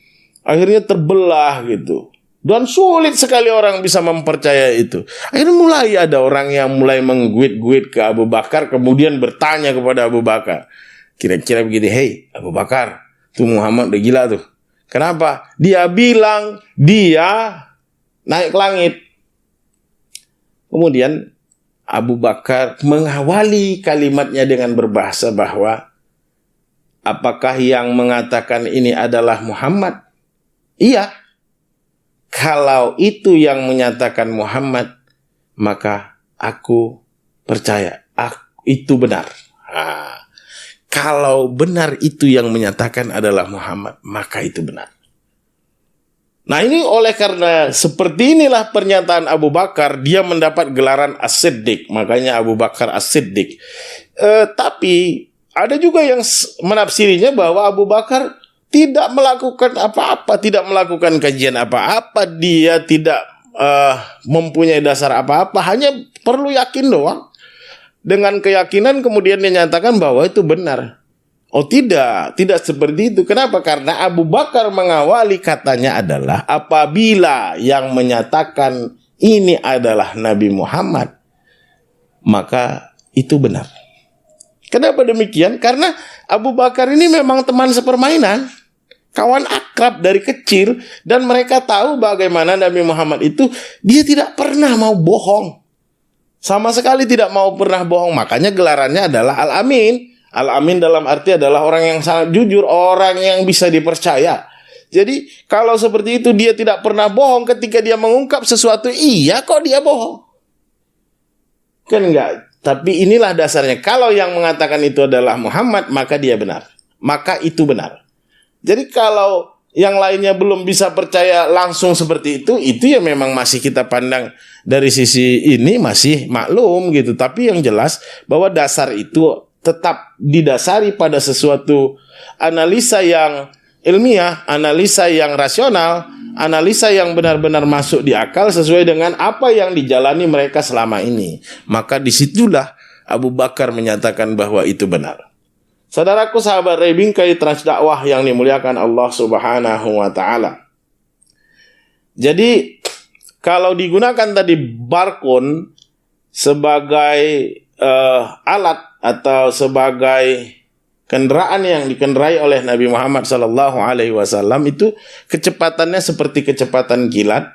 akhirnya terbelah gitu. Dan sulit sekali orang bisa mempercayai itu. Akhirnya mulai ada orang yang mulai mengguit-guit ke Abu Bakar, kemudian bertanya kepada Abu Bakar. Kira-kira begini, hei Abu Bakar, tuh Muhammad udah gila tuh. Kenapa? Dia bilang dia naik ke langit. Kemudian Abu Bakar mengawali kalimatnya dengan berbahasa bahwa apakah yang mengatakan ini adalah Muhammad? Iya. Kalau itu yang menyatakan Muhammad, maka aku percaya itu benar. Kalau benar itu yang menyatakan adalah Muhammad, maka itu benar. Nah ini oleh karena seperti inilah pernyataan Abu Bakar, dia mendapat gelaran As-Siddiq. Makanya Abu Bakar As-Siddiq. Tapi ada juga yang menafsirinya bahwa Abu Bakar tidak melakukan apa-apa, tidak melakukan kajian apa-apa, dia tidak mempunyai dasar apa-apa, hanya perlu yakin doang. Dengan keyakinan kemudian dia nyatakan bahwa itu benar. Oh tidak seperti itu. Kenapa? Karena Abu Bakar mengawali katanya adalah apabila yang menyatakan ini adalah Nabi Muhammad, maka itu benar. Kenapa demikian? Karena Abu Bakar ini memang teman sepermainan, kawan akrab dari kecil, dan mereka tahu bagaimana Nabi Muhammad itu dia tidak pernah mau bohong. Sama sekali tidak mau pernah bohong. Makanya gelarannya adalah Al-Amin. Al-Amin dalam arti adalah orang yang sangat jujur, orang yang bisa dipercaya. Jadi kalau seperti itu dia tidak pernah bohong ketika dia mengungkap sesuatu, iya kok dia bohong? Kan enggak. Tapi inilah dasarnya. Kalau yang mengatakan itu adalah Muhammad, maka dia benar. Maka itu benar. Jadi kalau yang lainnya belum bisa percaya langsung seperti itu ya memang masih kita pandang dari sisi ini masih maklum gitu. Tapi yang jelas bahwa dasar itu tetap didasari pada sesuatu analisa yang ilmiah, analisa yang rasional, analisa yang benar-benar masuk di akal sesuai dengan apa yang dijalani mereka selama ini. Maka disitulah Abu Bakar menyatakan bahwa itu benar. Saudaraku sahabat Rebingkai Transdakwah yang dimuliakan Allah Subhanahu wa Ta'ala. Jadi kalau digunakan tadi barkun sebagai alat atau sebagai kendaraan yang dikendarai oleh Nabi Muhammad SAW, itu kecepatannya seperti kecepatan kilat.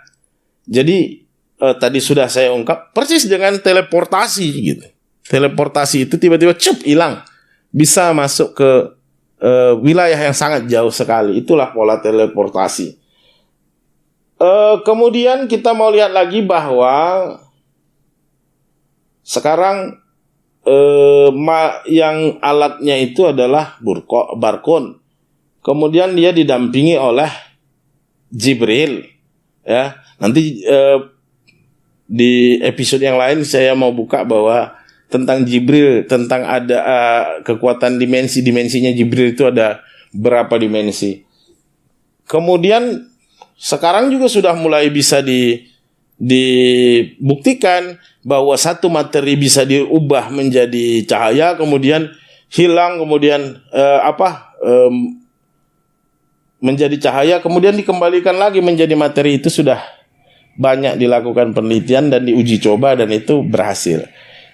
Jadi tadi sudah saya ungkap persis dengan teleportasi gitu. Teleportasi itu tiba-tiba hilang, bisa masuk ke wilayah yang sangat jauh sekali. Itulah pola teleportasi. Kemudian kita mau lihat lagi bahwa sekarang yang alatnya itu adalah barkon. kemudian dia didampingi oleh Jibril. Ya, nanti di episode yang lain saya mau buka bahwa tentang Jibril, tentang ada kekuatan dimensinya Jibril itu ada berapa dimensi. Kemudian sekarang juga sudah mulai bisa dibuktikan bahwa satu materi bisa diubah menjadi cahaya, kemudian hilang, kemudian menjadi cahaya, kemudian dikembalikan lagi menjadi materi. Itu sudah banyak dilakukan penelitian dan diuji coba, dan itu berhasil.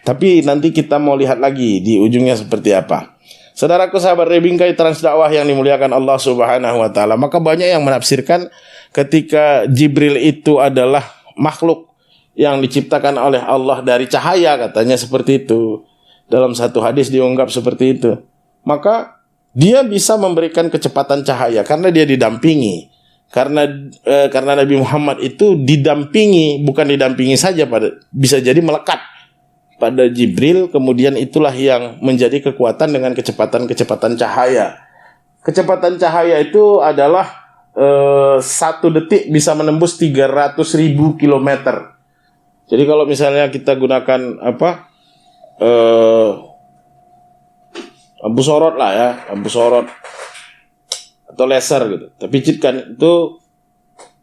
Tapi nanti kita mau lihat lagi di ujungnya seperti apa. Saudaraku sahabat Rebingkai Transdakwah yang dimuliakan Allah Subhanahu wa taala, maka banyak yang menafsirkan ketika Jibril itu adalah makhluk yang diciptakan oleh Allah dari cahaya, katanya seperti itu. Dalam satu hadis diungkap seperti itu. Maka dia bisa memberikan kecepatan cahaya karena dia didampingi. Karena Nabi Muhammad itu didampingi, bukan didampingi saja, bisa jadi melekat pada Jibril, kemudian itulah yang menjadi kekuatan dengan kecepatan cahaya. Kecepatan cahaya itu adalah 1 detik bisa menembus 300.000 kilometer. Jadi kalau misalnya kita gunakan lampu sorot lah ya, lampu sorot atau laser gitu. Tapi kan itu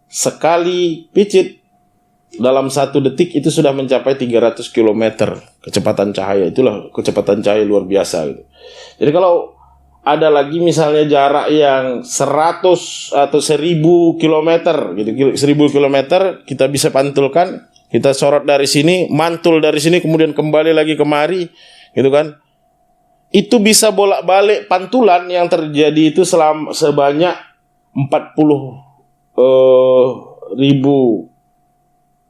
sekali picit dalam 1 detik itu sudah mencapai 300 km kecepatan cahaya. Itulah kecepatan cahaya luar biasa gitu. Jadi kalau ada lagi misalnya jarak yang 100 atau 1000 km gitu, 1000 km kita bisa pantulkan, kita sorot dari sini, mantul dari sini, kemudian kembali lagi kemari gitu kan. Itu bisa bolak-balik pantulan yang terjadi itu sebanyak 40.000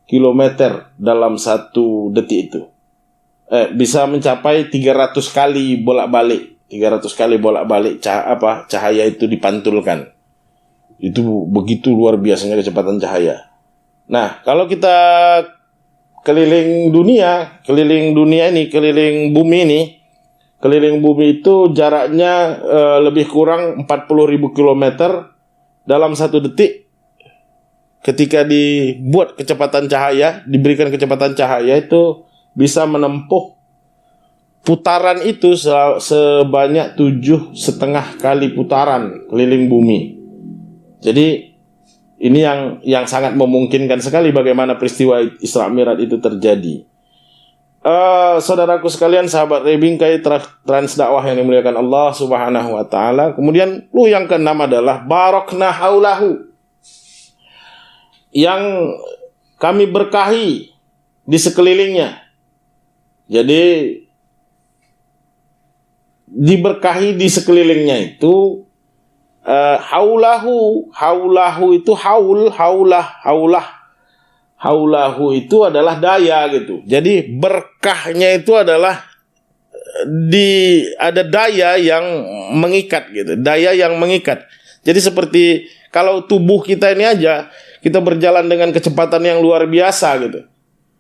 kilometer dalam 1 detik itu. Bisa mencapai 300 kali bolak-balik. 300 kali bolak-balik cahaya itu dipantulkan. Itu begitu luar biasanya kecepatan cahaya. Nah, kalau kita keliling bumi itu jaraknya lebih kurang 40.000 kilometer dalam 1 detik. Ketika dibuat kecepatan cahaya, diberikan kecepatan cahaya, itu bisa menempuh putaran itu sebanyak 7,5 kali putaran keliling bumi. Jadi ini yang sangat memungkinkan sekali bagaimana peristiwa Isra Mi'raj itu terjadi. Saudaraku sekalian, sahabat Rebingkai Transdakwah yang dimuliakan Allah Subhanahu wa taala. Kemudian yang keenam adalah barakna haulahu, yang kami berkahi di sekelilingnya. Jadi diberkahi di sekelilingnya itu haulahu itu haulahu itu adalah daya gitu. Jadi berkahnya itu adalah ada daya yang mengikat gitu, daya yang mengikat. Jadi seperti kalau tubuh kita ini aja, kita berjalan dengan kecepatan yang luar biasa gitu,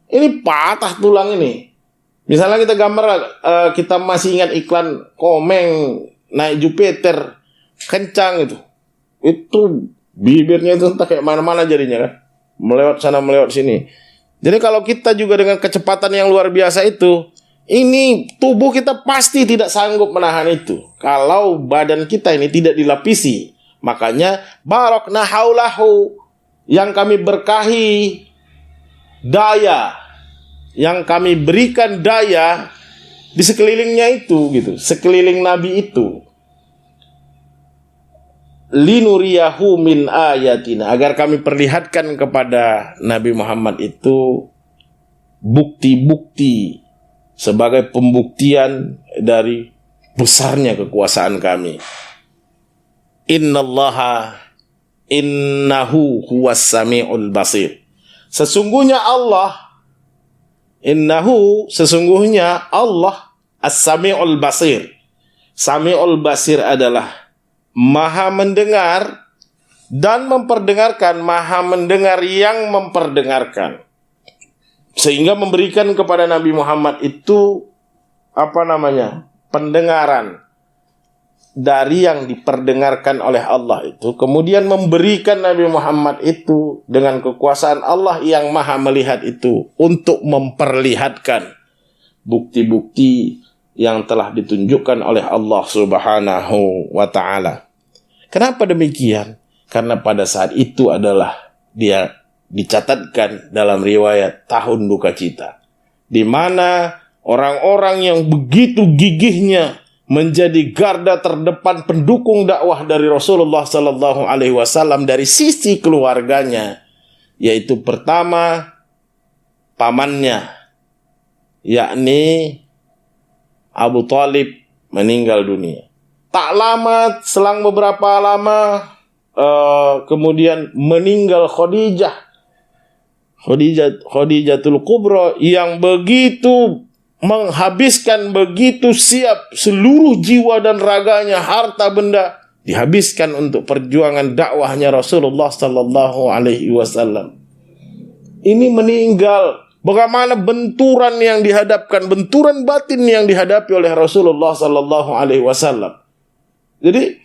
ini patah tulang ini. Misalnya kita gambar, kita masih ingat iklan Komeng naik Jupiter kencang itu bibirnya itu entah kayak mana-mana jadinya kan, melewat sana melewat sini. Jadi kalau kita juga dengan kecepatan yang luar biasa itu, ini tubuh kita pasti tidak sanggup menahan itu kalau badan kita ini tidak dilapisi. Makanya barakna haulahu, yang kami berkahi daya, yang kami berikan daya di sekelilingnya itu gitu, sekeliling Nabi itu. Linuriyahu min ayatina, agar kami perlihatkan kepada Nabi Muhammad itu bukti-bukti sebagai pembuktian dari besarnya kekuasaan kami. Innahu huwas sami'ul basir. Sesungguhnya Allah as-sami'ul basir. Sami'ul basir adalah Maha mendengar dan memperdengarkan, Maha mendengar yang memperdengarkan. Sehingga memberikan kepada Nabi Muhammad itu pendengaran. dari yang diperdengarkan oleh Allah itu, kemudian memberikan Nabi Muhammad itu dengan kekuasaan Allah yang maha melihat itu untuk memperlihatkan bukti-bukti yang telah ditunjukkan oleh Allah Subhanahu wa ta'ala. Kenapa demikian? Karena pada saat itu adalah dia dicatatkan dalam riwayat tahun duka cita, di mana orang-orang yang begitu gigihnya menjadi garda terdepan pendukung dakwah dari Rasulullah sallallahu alaihi wasallam dari sisi keluarganya, yaitu pertama pamannya, yakni Abu Thalib, meninggal dunia. Tak lama, selang beberapa lama, kemudian meninggal Khadijatul Kubra, yang begitu menghabiskan, begitu siap seluruh jiwa dan raganya, harta benda dihabiskan untuk perjuangan dakwahnya Rasulullah sallallahu alaihi wasallam. Ini meninggal. Bagaimana benturan yang dihadapkan, benturan batin yang dihadapi oleh Rasulullah sallallahu alaihi wasallam. Jadi,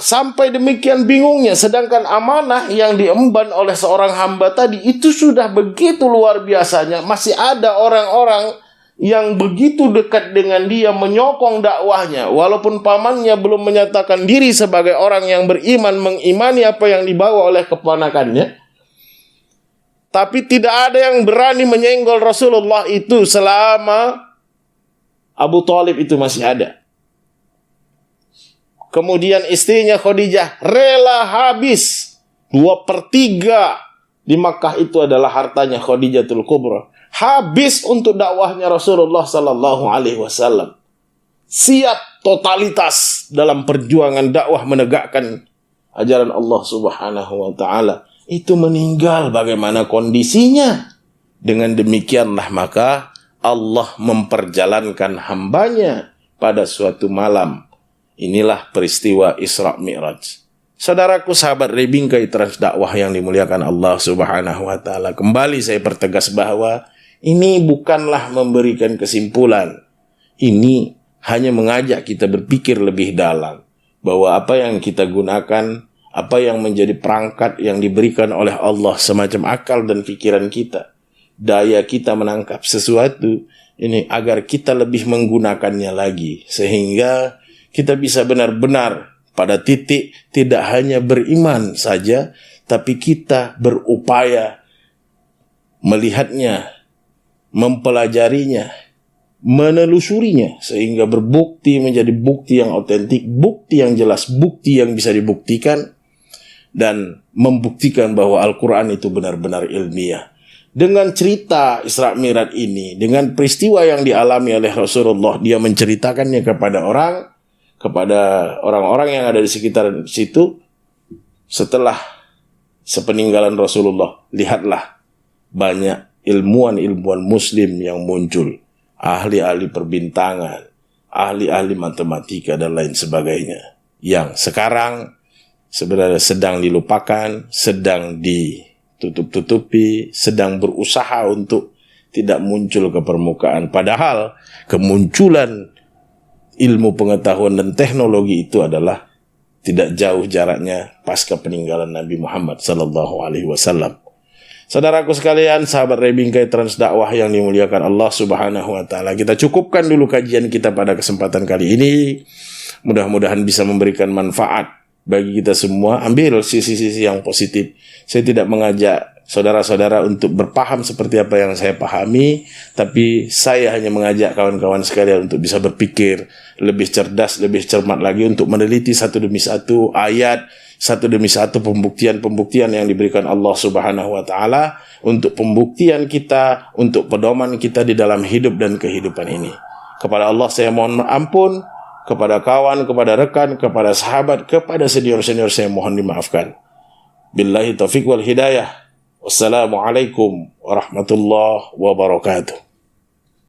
sampai demikian bingungnya, sedangkan amanah yang diemban oleh seorang hamba tadi itu sudah begitu luar biasanya, masih ada orang-orang yang begitu dekat dengan dia menyokong dakwahnya, walaupun pamannya belum menyatakan diri sebagai orang yang beriman, mengimani apa yang dibawa oleh keponakannya, tapi tidak ada yang berani menyenggol Rasulullah itu selama Abu Thalib itu masih ada. Kemudian istrinya Khadijah rela habis 2/3 di Makkah itu adalah hartanya Khadijatul Kubra, habis untuk dakwahnya Rasulullah sallallahu alaihi wasallam. Siap totalitas dalam perjuangan dakwah menegakkan ajaran Allah Subhanahu wa taala. Itu meninggal, bagaimana kondisinya? Dengan demikianlah maka Allah memperjalankan hambanya pada suatu malam. Inilah peristiwa Isra Mi'raj. Saudaraku, sahabat Rebingkai Trans Dakwah yang dimuliakan Allah Subhanahu wa taala, kembali saya pertegas bahwa ini bukanlah memberikan kesimpulan. Ini hanya mengajak kita berpikir lebih dalam bahwa apa yang kita gunakan, apa yang menjadi perangkat yang diberikan oleh Allah semacam akal dan pikiran kita, daya kita menangkap sesuatu ini agar kita lebih menggunakannya lagi, sehingga kita bisa benar-benar pada titik tidak hanya beriman saja, tapi kita berupaya melihatnya, mempelajarinya, menelusurinya, sehingga berbukti menjadi bukti yang otentik, bukti yang jelas, bukti yang bisa dibuktikan, dan membuktikan bahwa Al-Quran itu benar-benar ilmiah. Dengan cerita Isra Mi'raj ini, dengan peristiwa yang dialami oleh Rasulullah, dia menceritakannya kepada orang-orang yang ada di sekitar situ. Setelah sepeninggalan Rasulullah, lihatlah banyak ilmuwan-ilmuwan muslim yang muncul, ahli-ahli perbintangan, ahli-ahli matematika dan lain sebagainya, yang sekarang sebenarnya sedang dilupakan, sedang ditutup-tutupi, sedang berusaha untuk tidak muncul ke permukaan. Padahal kemunculan ilmu pengetahuan dan teknologi itu adalah tidak jauh jaraknya pasca peninggalan Nabi Muhammad sallallahu alaihi wasallam. Saudaraku sekalian, sahabat Rebingkai Trans Dakwah yang dimuliakan Allah Subhanahu wa taala, kita cukupkan dulu kajian kita pada kesempatan kali ini. Mudah-mudahan bisa memberikan manfaat bagi kita semua. Ambil sisi-sisi yang positif. Saya tidak mengajak saudara-saudara untuk berpaham seperti apa yang saya pahami, tapi saya hanya mengajak kawan-kawan sekalian untuk bisa berpikir lebih cerdas, lebih cermat lagi, untuk meneliti satu demi satu ayat, satu demi satu pembuktian-pembuktian yang diberikan Allah Subhanahu wa taala untuk pembuktian kita, untuk pedoman kita di dalam hidup dan kehidupan ini. Kepada Allah saya mohon ampun, kepada kawan, kepada rekan, kepada sahabat, kepada senior-senior saya mohon dimaafkan. Billahi taufiq wal hidayah. Wassalamualaikum warahmatullahi wabarakatuh.